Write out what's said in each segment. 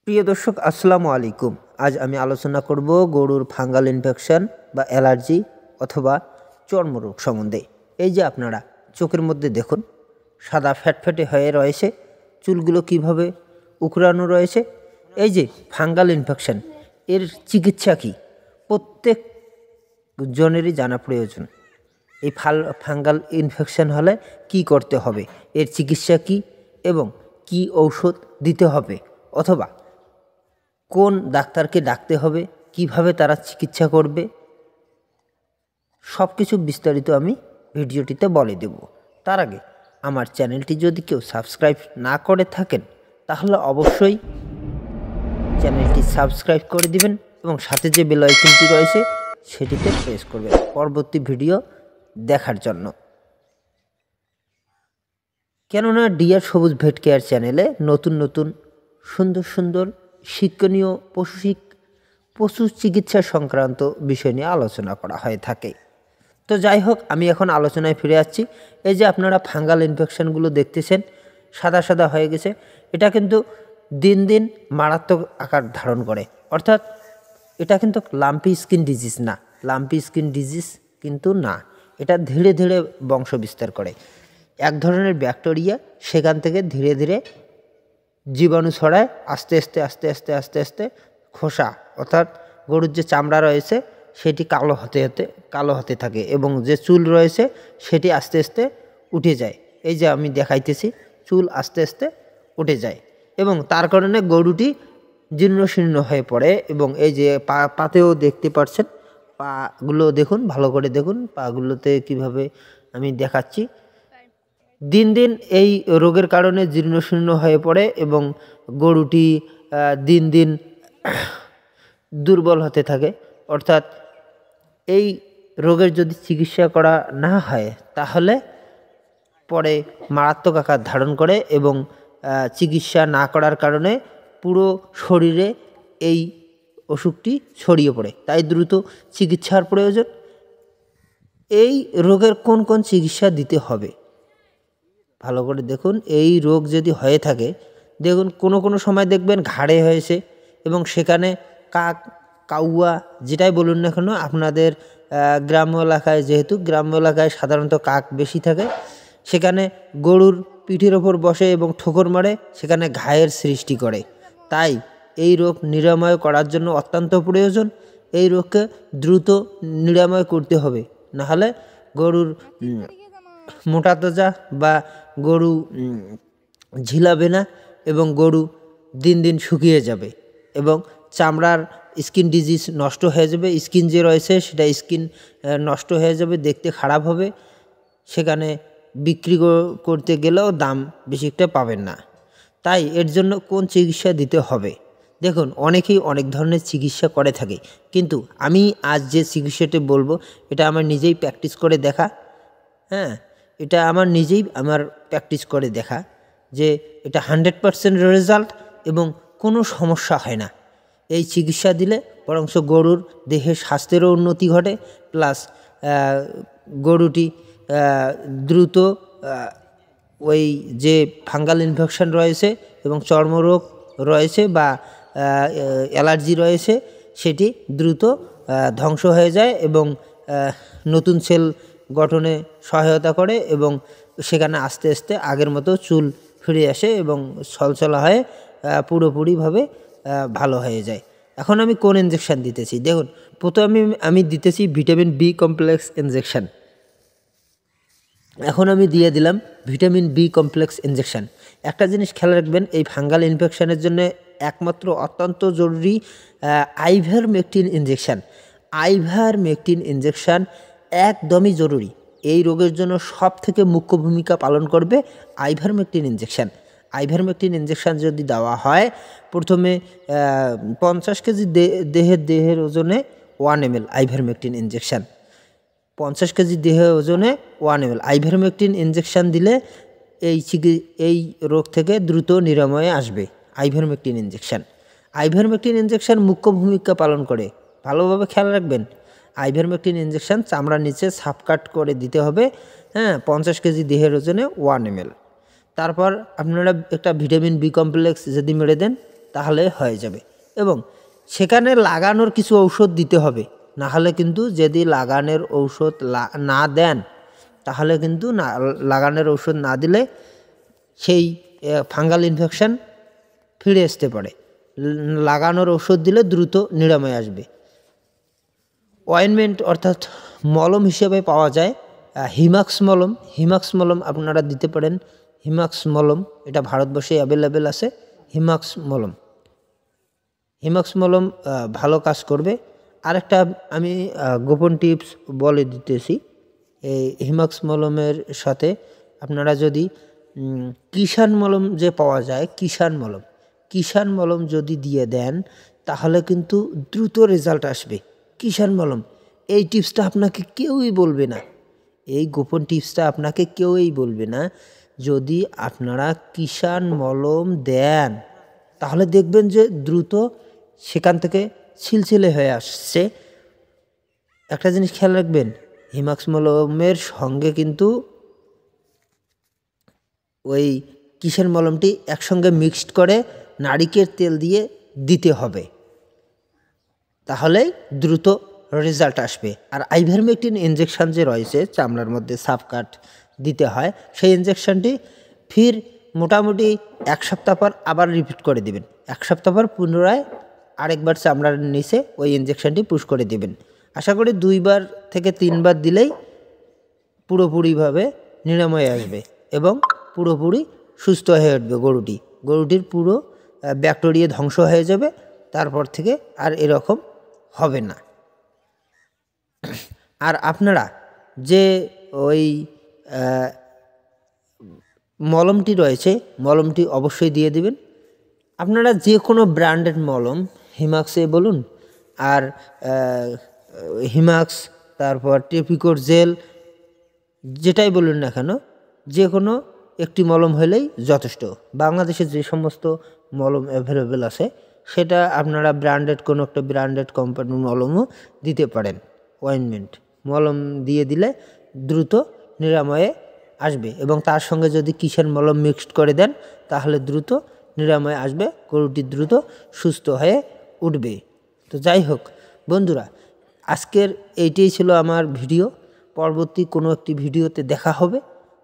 প্রিয় দর্শক আসসালামু আলাইকুম। আজ আমি আলোচনা করব গরুর ফাঙ্গাল ইনফেকশন বা অ্যালার্জি অথবা চর্মরোগ সম্বন্ধে। এই যে আপনারা চোখের মধ্যে দেখুন সাদা ফ্যাটফ্যাটে হয়ে রয়েছে, চুলগুলো কিভাবে উকড়ানো রয়েছে। এই যে ফাঙ্গাল ইনফেকশন, এর চিকিৎসা কী প্রত্যেক জনেরই জানা প্রয়োজন। এই ফাঙ্গাল ইনফেকশন হলে কি করতে হবে, এর চিকিৎসা কী এবং কি ঔষধ দিতে হবে অথবা কোন ডাক্তারকে ডাকতে হবে, কিভাবে তারা চিকিৎসা করবে, সব কিছু বিস্তারিত আমি ভিডিওটিতে বলে দেব। তার আগে আমার চ্যানেলটি যদি কেউ সাবস্ক্রাইব না করে থাকেন তাহলে অবশ্যই চ্যানেলটি সাবস্ক্রাইব করে দিবেন এবং সাথে যে বেল আইকনটি রয়েছে সেটিতে প্রেস করবেন পরবর্তী ভিডিও দেখার জন্য। কেননা ডিয়ার সবুজ ভেট কেয়ার চ্যানেলে নতুন নতুন সুন্দর সুন্দর শিক্ষণীয় পশু চিকিৎসা সংক্রান্ত বিষয় নিয়ে আলোচনা করা হয়ে থাকে। তো যাই হোক, আমি এখন আলোচনায় ফিরে যাচ্ছি। এই যে আপনারা ফাঙ্গাল ইনফেকশনগুলো দেখতেছেন সাদা সাদা হয়ে গেছে, এটা কিন্তু দিন দিন মারাত্মক আকার ধারণ করে। অর্থাৎ এটা কিন্তু লাম্পি স্কিন ডিজিজ না, লাম্পি স্কিন ডিজিজ কিন্তু না, এটা ধীরে ধীরে বংশ বিস্তার করে। এক ধরনের ব্যাকটেরিয়া সেখান থেকে ধীরে ধীরে জীবাণু ছড়ায়, আস্তে আস্তে আস্তে আস্তে আস্তে আস্তে খোসা অর্থাৎ গরুর যে চামড়া রয়েছে সেটি কালো হতে থাকে এবং যে চুল রয়েছে সেটি আস্তে আস্তে উঠে যায়। এই যে আমি দেখাইতেছি, চুল আস্তে আস্তে উঠে যায় এবং তার কারণে গরুটি জীর্ণশীর্ণ হয়ে পড়ে। এবং এই যে পাতেও দেখতে পাচ্ছেন, পাগুলো দেখুন, ভালো করে দেখুন পাগুলোতে কিভাবে আমি দেখাচ্ছি। দিন দিন এই রোগের কারণে জীর্ণশীর্ণ হয়ে পড়ে এবং গরুটি দিন দিন দুর্বল হতে থাকে। অর্থাৎ এই রোগের যদি চিকিৎসা করা না হয় তাহলে পরে মারাত্মক আকার ধারণ করে এবং চিকিৎসা না করার কারণে পুরো শরীরে এই অসুখটি ছড়িয়ে পড়ে। তাই দ্রুত চিকিৎসার প্রয়োজন। এই রোগের কোন কোন চিকিৎসা দিতে হবে ভালো করে দেখুন। এই রোগ যদি হয়ে থাকে, দেখুন কোনো কোনো সময় দেখবেন ঘাড়ে হয়েছে এবং সেখানে কাউয়া যেটাই বলুন না কেন, আপনাদের গ্রাম্য এলাকায়, যেহেতু গ্রাম্য এলাকায় সাধারণত কাক বেশি থাকে, সেখানে গরুর পিঠের ওপর বসে এবং ঠোকর মারে, সেখানে ঘায়ের সৃষ্টি করে। তাই এই রোগ নিরাময় করার জন্য অত্যন্ত প্রয়োজন। এই রোগকে দ্রুত নিরাময় করতে হবে, নাহলে গরুর মোটা তাজা বা গরু ঝিলাবে না এবং গরু দিন দিন শুকিয়ে যাবে এবং চামড়ার স্কিন ডিজিজ নষ্ট হয়ে যাবে। স্কিন যে রয়েছে সেটা স্কিন নষ্ট হয়ে যাবে, দেখতে খারাপ হবে, সেখানে বিক্রি করতে গেলেও দাম বেশি একটা পাবেন না। তাই এর জন্য কোন চিকিৎসা দিতে হবে, দেখুন অনেকেই অনেক ধরনের চিকিৎসা করে থাকে, কিন্তু আমি আজ যে চিকিৎসাটি বলবো এটা আমার নিজেই প্র্যাকটিস করে দেখা। হ্যাঁ, এটা আমার প্র্যাকটিস করে দেখা যে এটা 100% রেজাল্ট এবং কোনো সমস্যা হয় না। এই চিকিৎসা দিলে বরঞ্চ গরুর দেহের স্বাস্থ্যেরও উন্নতি ঘটে, প্লাস গরুটি দ্রুত ওই যে ফাঙ্গাল ইনফেকশন রয়েছে এবং চর্মরোগ রয়েছে বা অ্যালার্জি রয়েছে সেটি দ্রুত ধ্বংস হয়ে যায় এবং নতুন সেল গঠনে সহায়তা করে এবং সেখানে আস্তে আস্তে আগের মতো চুল ফিরে আসে এবং ছলছলা হয়ে পুরোপুরিভাবে ভালো হয়ে যায়। এখন আমি কোন ইনজেকশান দিতেছি, দেখুন প্রথমে আমি দিতেছি ভিটামিন বি কমপ্লেক্স ইনজেকশান। এখন আমি দিয়ে দিলাম ভিটামিন বি কমপ্লেক্স ইনজেকশান। একটা জিনিস খেয়াল রাখবেন, এই ফাঙ্গাল ইনফেকশানের জন্য একমাত্র অত্যন্ত জরুরি আইভারমেকটিন ইনজেকশান। আইভারমেকটিন ইনজেকশান একদমই জরুরি। এই রোগের জন্য সব থেকে মুখ্য ভূমিকা পালন করবে আইভারমেকটিন ইনজেকশান। আইভারমেকটিন ইনজেকশান যদি দেওয়া হয়, প্রথমে 50 কেজি দেহের ওজনে 1 ml আইভারমেকটিন ইনজেকশান। 50 কেজি দেহের ওজনে 1 ml আইভারমেকটিন ইনজেকশান দিলে এই রোগ থেকে দ্রুত নিরাময়ে আসবে আইভারমেকটিন ইনজেকশান। আইভারমেকটিন ইনজেকশান মুখ্য ভূমিকা পালন করে, ভালোভাবে খেয়াল রাখবেন। আইভারমেকটিন ইনজেকশান চামড়ার নিচে সাপ কাট করে দিতে হবে। হ্যাঁ, 50 কেজি দেহের ওজনে 1 ml। তারপর আপনারা একটা ভিটামিন বি কমপ্লেক্স যদি মেরে দেন তাহলে হয়ে যাবে। এবং সেখানে লাগানোর কিছু ঔষধ দিতে হবে, না হলে কিন্তু যদি লাগানোর ঔষধ না দেন তাহলে কিন্তু না, লাগানোর ঔষধ না দিলে সেই ফাঙ্গাল ইনফেকশন ফিরে আসতে পারে। লাগানোর ঔষধ দিলে দ্রুত নিরাময় আসবে। অয়েনমেন্ট অর্থাৎ মলম হিসেবে পাওয়া যায় হিমাক্স মলম। হিমাক্স মলম আপনারা দিতে পারেন। হিমাক্স মলম এটা ভারতবর্ষে অ্যাভেলেবেল আছে। হিমাক্স মলম ভালো কাজ করবে। আরেকটা আমি গোপন টিপস বলে দিতেছি। এই হিমাক্স মলমের সাথে আপনারা যদি কিষান মলম যে পাওয়া যায়, কিষান মলম যদি দিয়ে দেন তাহলে কিন্তু দ্রুত রেজাল্ট আসবে। কিষান মলম, এই টিপসটা আপনাকে কেউই বলবে না, এই গোপন টিপসটা আপনাকে কেউই বলবে না। যদি আপনারা কিষান মলম দেন তাহলে দেখবেন যে দ্রুত সেখান থেকে ছিলছিলে হয়ে আসছে। একটা জিনিস খেয়াল রাখবেন, হিমাক্স মলমের সঙ্গে কিন্তু ওই কিষান মলমটি একসঙ্গে মিক্সড করে নারিকেল তেল দিয়ে দিতে হবে, তাহলেই দ্রুত রেজাল্ট আসবে। আর আইভারমেকটিন ইঞ্জেকশন যে রয়েছে চামড়ার মধ্যে সাবকাট দিতে হয়, সেই ইঞ্জেকশনটি ফির মোটামুটি 1 সপ্তাহ পর আবার রিপিট করে দিবেন। 1 সপ্তাহ পর পুনরায় আরেকবার চামড়ার নিচে ওই ইঞ্জেকশনটি পুশ করে দিবেন। আশা করি 2 বার থেকে 3 বার দিলেই পুরোপুরিভাবে নিরাময় আসবে এবং পুরোপুরি সুস্থ হয়ে উঠবে গরুটির পুরো ব্যাকটেরিয়া ধ্বংস হয়ে যাবে। তারপর থেকে আর এরকম হবে না। আর আপনারা যে ওই মলমটি রয়েছে, মলমটি অবশ্যই দিয়ে দিবেন। আপনারা যে কোনো ব্র্যান্ডেড মলম, হিমাক্সে বলুন আর হিমাক্স, তারপর টেপিকোর জেল, যেটাই বলুন না কেন, যে কোনো একটি মলম হলেই যথেষ্ট। বাংলাদেশে যে সমস্ত মলম অ্যাভেলেবেল আছে সেটা আপনারা কোনো একটা ব্র্যান্ডেড কোম্পানির মলমও দিতে পারেন। অয়েনমেন্ট মলম দিয়ে দিলে দ্রুত নিরাময়ে আসবে এবং তার সঙ্গে যদি কিষান মলম মিক্সড করে দেন তাহলে দ্রুত নিরাময় আসবে, গরুটি দ্রুত সুস্থ হয়ে উঠবে। তো যাই হোক বন্ধুরা, আজকের এইটাই ছিল আমার ভিডিও। পরবর্তী কোনো একটি ভিডিওতে দেখা হবে।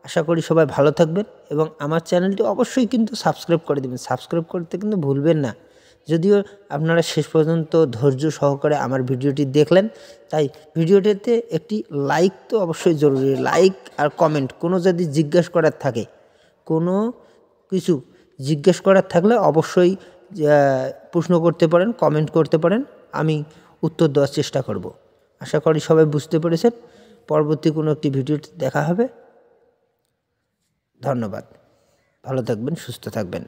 আশা করি সবাই ভালো থাকবেন এবং আমার চ্যানেলটি অবশ্যই কিন্তু সাবস্ক্রাইব করে দেবেন। সাবস্ক্রাইব করতে কিন্তু ভুলবেন না। যদিও আপনারা শেষ পর্যন্ত ধৈর্য সহকারে আমার ভিডিওটি দেখলেন, তাই ভিডিওটিতে একটি লাইক তো অবশ্যই জরুরি। লাইক আর কমেন্ট, কোনো যদি জিজ্ঞেস করার থাকে, কোনো কিছু জিজ্ঞেস করার থাকলে অবশ্যই প্রশ্ন করতে পারেন, কমেন্ট করতে পারেন, আমি উত্তর দেওয়ার চেষ্টা করব। আশা করি সবাই বুঝতে পেরেছেন। পরবর্তী কোনো একটি ভিডিওতে দেখা হবে। ধন্যবাদ। ভালো থাকবেন, সুস্থ থাকবেন।